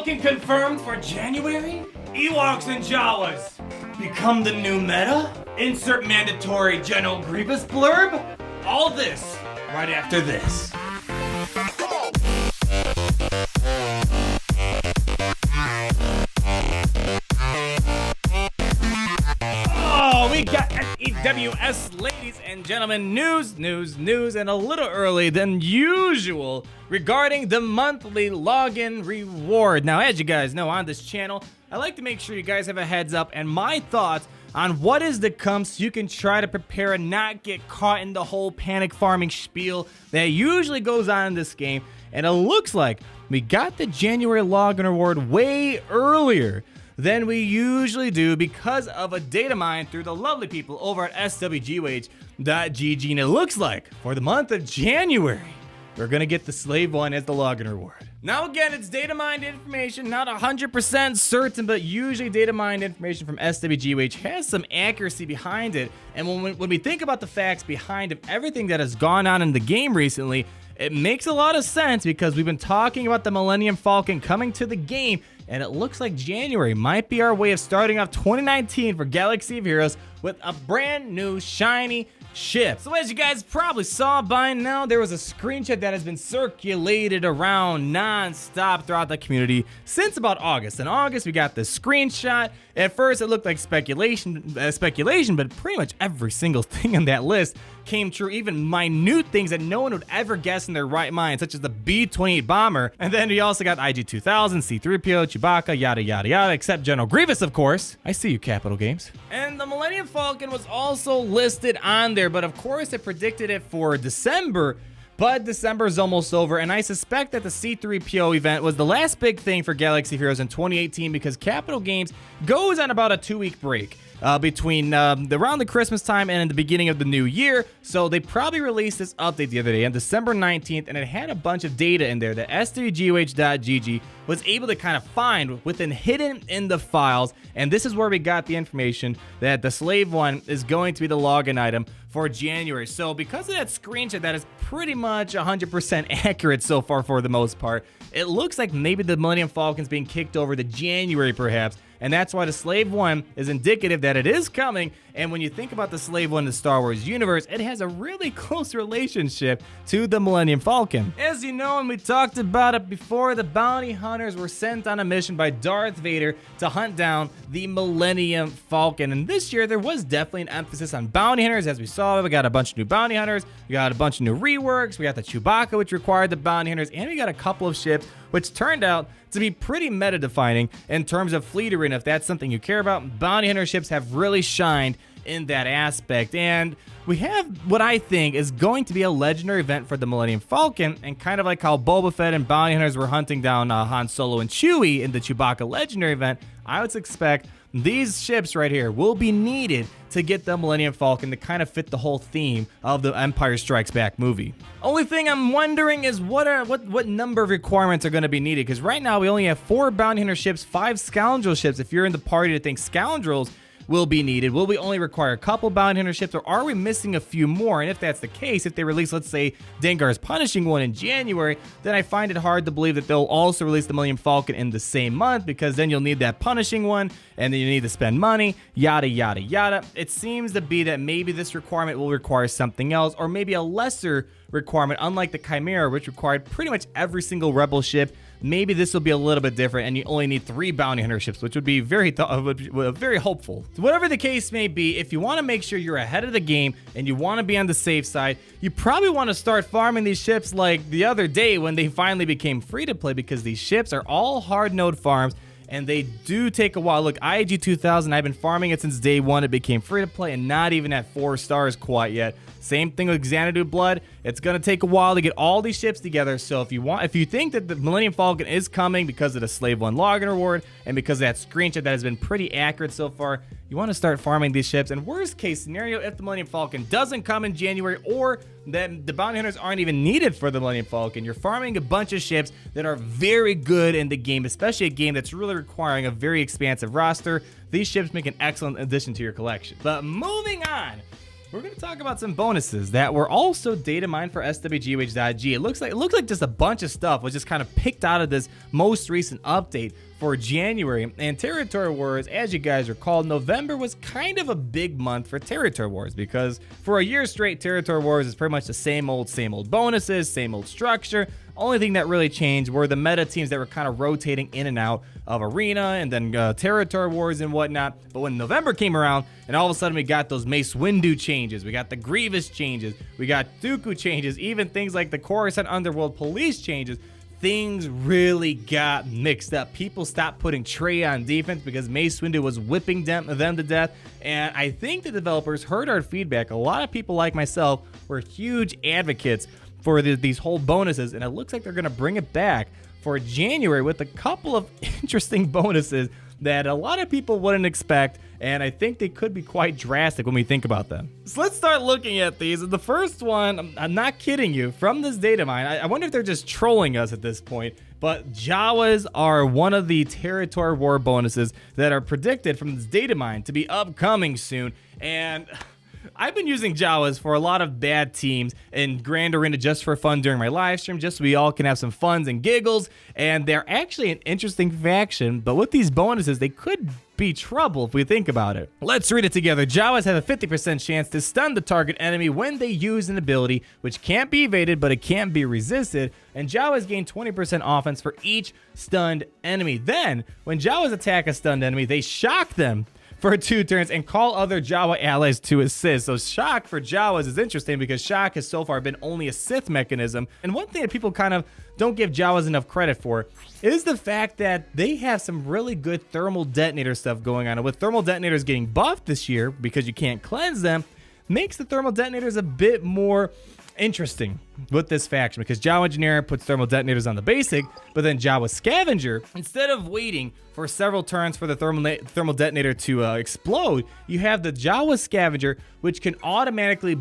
Falcon confirmed for January? Ewoks and Jawas become the new meta? Insert mandatory General Grievous blurb? All this right after this. Oh, we got SWGoH, ladies and gentlemen, news, and a little early than usual regarding the monthly login reward. Now, as you guys know, on this channel, I like to make sure you guys have a heads up and my thoughts on what is to come so you can try to prepare and not get caught in the whole panic farming spiel that usually goes on in this game. And it looks like we got the January login reward way earlier than we usually do because of a data mine through the lovely people over at SWGoH.gg. And it looks like for the month of January, we're going to get the Slave One as the login reward. Now again, it's data mined information, not 100% certain, but usually data mined information from SWGoH has some accuracy behind it. And when we think about the facts behind everything that has gone on in the game recently, it makes a lot of sense because we've been talking about the Millennium Falcon coming to the game, and it looks like January might be our way of starting off 2019 for Galaxy of Heroes with a brand new shiny ship. So as you guys probably saw by now, there was a screenshot that has been circulated around non-stop throughout the community since about August. In August, we got this screenshot. At first, it looked like speculation, but pretty much every single thing on that list came true, even minute things that no one would ever guess in their right mind, such as the B-28 bomber. And then we also got IG-2000, C-3PO, Chewbacca, yada, yada, yada, except General Grievous, of course. I see you, Capital Games. And the Millennium Falcon was also listed on there, but of course, it predicted it for December. But December is almost over, and I suspect that the C-3PO event was the last big thing for Galaxy of Heroes in 2018 because Capital Games goes on about a 2-week break between around the Christmas time and in the beginning of the new year. So they probably released this update the other day on December 19th, and it had a bunch of data in there that SWGoH.gg was able to kind of find hidden in the files. And this is where we got the information that the Slave One is going to be the login item for January. So because of that screenshot that is pretty much 100% accurate so far for the most part, it looks like maybe the Millennium Falcon's being kicked over to January perhaps. And that's why the Slave One is indicative that it is coming. And when you think about the Slave One in the Star Wars universe, it has a really close relationship to the Millennium Falcon. As you know, and we talked about it before, the bounty hunters were sent on a mission by Darth Vader to hunt down the Millennium Falcon. And this year, there was definitely an emphasis on bounty hunters. As we saw, we got a bunch of new bounty hunters, we got a bunch of new reworks, we got the Chewbacca, which required the bounty hunters, and we got a couple of ships, which turned out to be pretty meta-defining in terms of fleet arena. If that's something you care about, bounty hunter ships have really shined in that aspect. And we have what I think is going to be a legendary event for the Millennium Falcon, and kind of like how Boba Fett and bounty hunters were hunting down Han Solo and Chewie in the Chewbacca legendary event, I would expect these ships right here will be needed to get the Millennium Falcon to kind of fit the whole theme of the Empire Strikes Back movie. Only thing I'm wondering is what number of requirements are going to be needed, because right now we only have 4 bounty hunter ships, 5 scoundrel ships. If you're in the party to think scoundrels will be needed, will we only require a couple bounty hunter ships, or are we missing a few more? And if that's the case, if they release, let's say, Dengar's Punishing One in January, then I find it hard to believe that they'll also release the Millennium Falcon in the same month, because then you'll need that Punishing One, and then you need to spend money, yada, yada, yada. It seems to be that maybe this requirement will require something else, or maybe a lesser requirement, unlike the Chimera, which required pretty much every single Rebel ship. Maybe this will be a little bit different, and you only need 3 bounty hunter ships, which would be very hopeful. So whatever the case may be, if you want to make sure you're ahead of the game and you want to be on the safe side, you probably want to start farming these ships like the other day when they finally became free to play, because these ships are all hard node farms, and they do take a while. Look, IG-2000, I've been farming it since day one. It became free to play and not even at 4 stars quite yet. Same thing with Xanadu Blood. It's going to take a while to get all these ships together. So if you think that the Millennium Falcon is coming because of the Slave One login reward and because of that screenshot that has been pretty accurate so far, you want to start farming these ships. And worst case scenario, if the Millennium Falcon doesn't come in January, or that the bounty hunters aren't even needed for the Millennium Falcon, you're farming a bunch of ships that are very good in the game, especially a game that's really requiring a very expansive roster. These ships make an excellent addition to your collection. But moving on we're going to talk about some bonuses that were also data mined for SWGoH.g. It looks like just a bunch of stuff was just kind of picked out of this most recent update for January. And Territory Wars, as you guys recall, November was kind of a big month for Territory Wars because for a year straight, Territory Wars is pretty much the same old bonuses, same old structure. Only thing that really changed were the meta teams that were kind of rotating in and out of Arena and then Territory Wars and whatnot. But when November came around and all of a sudden we got those Mace Windu changes, we got the Grievous changes, we got Dooku changes, even things like the Coruscant Underworld Police changes, things really got mixed up. People stopped putting Trey on defense because Mace Windu was whipping them to death. And I think the developers heard our feedback. A lot of people like myself were huge advocates for these whole bonuses, and it looks like they're going to bring it back for January with a couple of interesting bonuses that a lot of people wouldn't expect, and I think they could be quite drastic when we think about them. So let's start looking at these. The first one, I'm not kidding you, from this data mine, I wonder if they're just trolling us at this point, but Jawas are one of the Territory War bonuses that are predicted from this data mine to be upcoming soon, and I've been using Jawas for a lot of bad teams in Grand Arena just for fun during my live stream, just so we all can have some funs and giggles, and they're actually an interesting faction, but with these bonuses, they could be trouble if we think about it. Let's read it together. Jawas have a 50% chance to stun the target enemy when they use an ability, which can't be evaded, but it can be resisted, and Jawas gain 20% offense for each stunned enemy. Then, when Jawas attack a stunned enemy, they shock them for 2 turns and call other Jawa allies to assist. So shock for Jawas is interesting because shock has so far been only a Sith mechanism. And one thing that people kind of don't give Jawas enough credit for is the fact that they have some really good thermal detonator stuff going on. And with thermal detonators getting buffed this year because you can't cleanse them, makes the thermal detonators a bit more interesting with this faction because Jawa Engineer puts thermal detonators on the basic, but then Jawa Scavenger, instead of waiting for several turns for the thermal detonator to explode, you have the Jawa Scavenger, which can automatically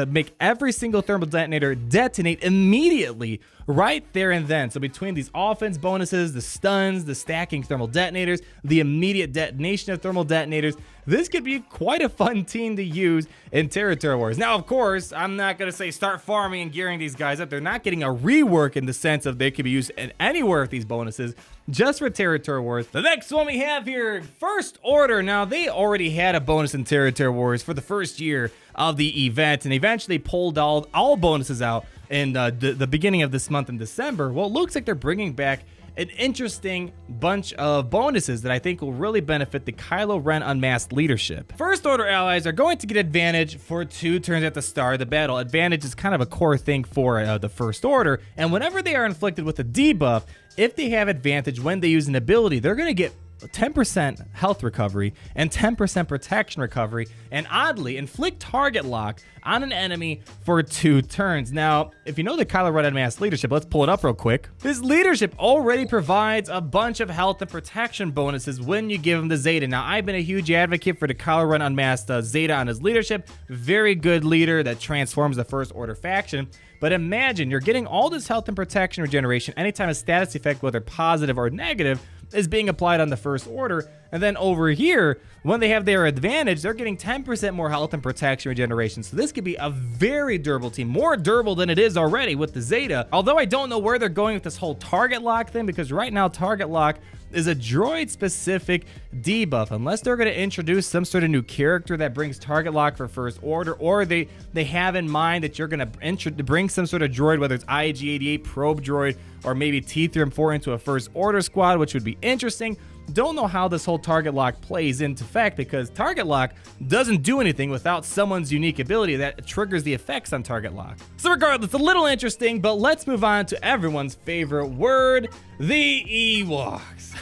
make every single thermal detonator detonate immediately right there and then. So between these offense bonuses, the stuns, the stacking thermal detonators, the immediate detonation of thermal detonators, this could be quite a fun team to use in Territory Wars. Now, of course, I'm not going to say start farming and gearing these guys up. They're not getting a rework in the sense of they could be used anywhere with these bonuses, just for Territory Wars. The next one we have here, First Order. Now, they already had a bonus in Territory Wars for the first year of the event, and eventually pulled all bonuses out in the beginning of this month in December. Well, it looks like they're bringing back an interesting bunch of bonuses that I think will really benefit the Kylo Ren Unmasked leadership. First Order allies are going to get advantage for 2 turns at the start of the battle. Advantage is kind of a core thing for the First Order, and whenever they are inflicted with a debuff, if they have advantage when they use an ability, they're going to get 10% health recovery and 10% protection recovery, and oddly, inflict target lock on an enemy for 2 turns. Now, if you know the Kylo Ren Unmasked leadership, let's pull it up real quick. This leadership already provides a bunch of health and protection bonuses when you give him the Zeta. Now, I've been a huge advocate for the Kylo Ren Unmasked Zeta on his leadership. Very good leader that transforms the First Order faction. But imagine you're getting all this health and protection regeneration anytime a status effect, whether positive or negative, is being applied on the First Order, and then over here, when they have their advantage, they're getting 10% more health and protection regeneration. So this could be a very durable team, more durable than it is already with the Zeta. Although I don't know where they're going with this whole target lock thing, because right now target lock is a droid-specific debuff, unless they're going to introduce some sort of new character that brings target lock for First Order, or they have in mind that you're going to bring some sort of droid, whether it's IG-88 probe droid or maybe T-3M4 into a First Order squad, which would be interesting. Don't know how this whole target lock plays into effect, because target lock doesn't do anything without someone's unique ability that triggers the effects on target lock. So regardless, a little interesting, but let's move on to everyone's favorite word, the Ewoks.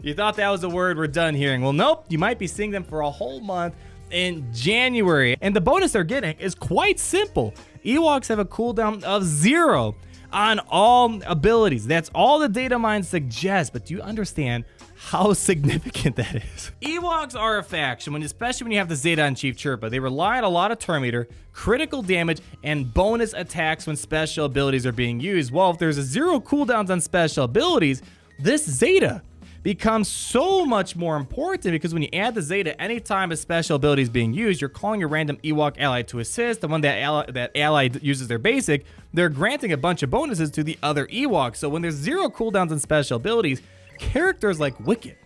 You thought that was a word we're done hearing. Well, nope, you might be seeing them for a whole month in January. And the bonus they're getting is quite simple. Ewoks have a cooldown of 0 on all abilities. That's all the data mine suggests, but do you understand how significant that is? Ewoks are a faction, especially when you have the Zeta and Chief Chirpa. They rely on a lot of turn meter, critical damage, and bonus attacks when special abilities are being used. Well, if there's a 0 cooldowns on special abilities, this Zeta becomes so much more important, because when you add the Zeta, anytime a special ability is being used, you're calling your random Ewok ally to assist. The one that ally uses their basic, they're granting a bunch of bonuses to the other Ewoks. So when there's 0 cooldowns on special abilities, characters like Wicket,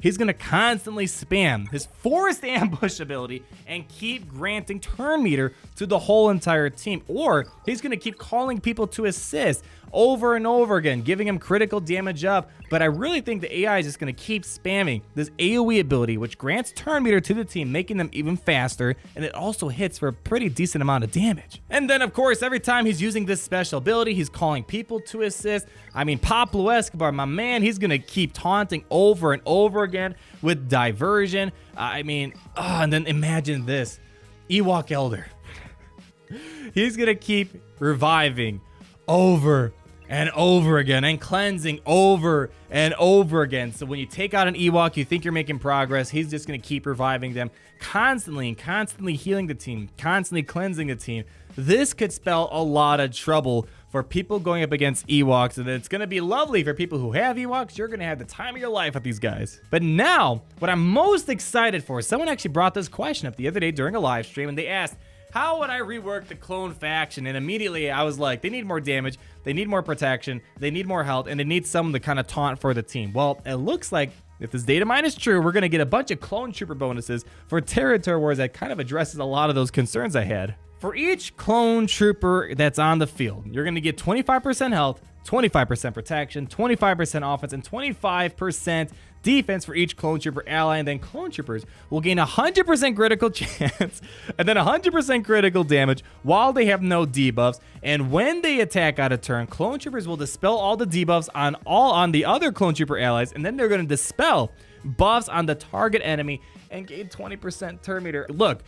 he's going to constantly spam his forced ambush ability and keep granting turn meter to the whole entire team. Or he's going to keep calling people to assist over and over again, giving him critical damage up. But I really think the AI is just going to keep spamming this AoE ability, which grants turn meter to the team, making them even faster, and it also hits for a pretty decent amount of damage. And then, of course, every time he's using this special ability, he's calling people to assist. I mean, Pablo Escobar, my man, he's going to keep taunting over and over again with diversion. I mean, and then imagine this, Ewok Elder. He's going to keep reviving over and over again and cleansing over and over again. So when you take out an Ewok, you think you're making progress. He's just going to keep reviving them constantly and constantly healing the team, constantly cleansing the team. This could spell a lot of trouble for people going up against Ewoks, and it's going to be lovely for people who have Ewoks. You're going to have the time of your life with these guys. But now, what I'm most excited for, someone actually brought this question up the other day during a live stream, and they asked, how would I rework the clone faction? And immediately I was like, they need more damage, they need more protection, they need more health, and they need someone to kind of taunt for the team. Well, it looks like if this data mine is true, we're going to get a bunch of clone trooper bonuses for territory wars that kind of addresses a lot of those concerns I had. For each clone trooper that's on the field, you're going to get 25% health, 25% protection, 25% offense, and 25% defense for each clone trooper ally. And then clone troopers will gain 100% critical chance and then 100% critical damage while they have no debuffs. And when they attack out of turn, clone troopers will dispel all the debuffs on the other clone trooper allies, and then they're going to dispel buffs on the target enemy and gain 20% turn meter. Look,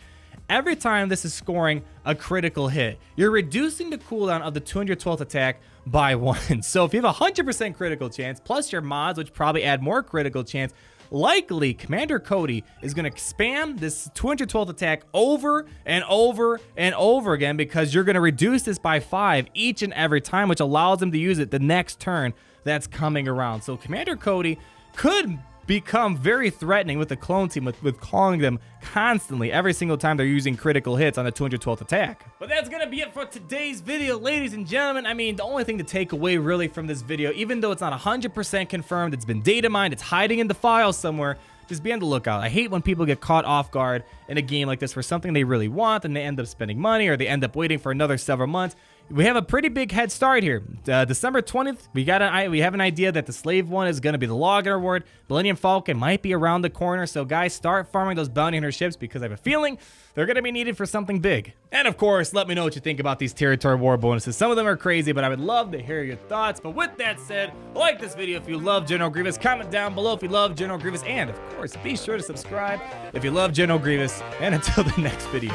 every time this is scoring a critical hit, you're reducing the cooldown of the 212th attack by 1. So if you have a 100% critical chance, plus your mods, which probably add more critical chance, likely Commander Cody is going to spam this 212th attack over and over and over again, because you're going to reduce this by 5 each and every time, which allows him to use it the next turn that's coming around. So Commander Cody could become very threatening with the clone team, with calling them constantly every single time they're using critical hits on the 212th attack. But that's gonna be it for today's video, ladies and gentlemen. I mean, the only thing to take away really from this video, even though it's not 100% confirmed, it's been data mined, it's hiding in the files somewhere, just be on the lookout. I hate when people get caught off guard in a game like this for something they really want, and they end up spending money, or they end up waiting for another several months. We have a pretty big head start here. December 20th, we have an idea that the slave one is going to be the login reward. Millennium Falcon might be around the corner, so guys, start farming those bounty hunter ships, because I have a feeling they're going to be needed for something big. And of course, let me know what you think about these territory war bonuses. Some of them are crazy, but I would love to hear your thoughts. But with that said, like this video if you love General Grievous, comment down below if you love General Grievous, and of course, be sure to subscribe if you love General Grievous. And until the next video.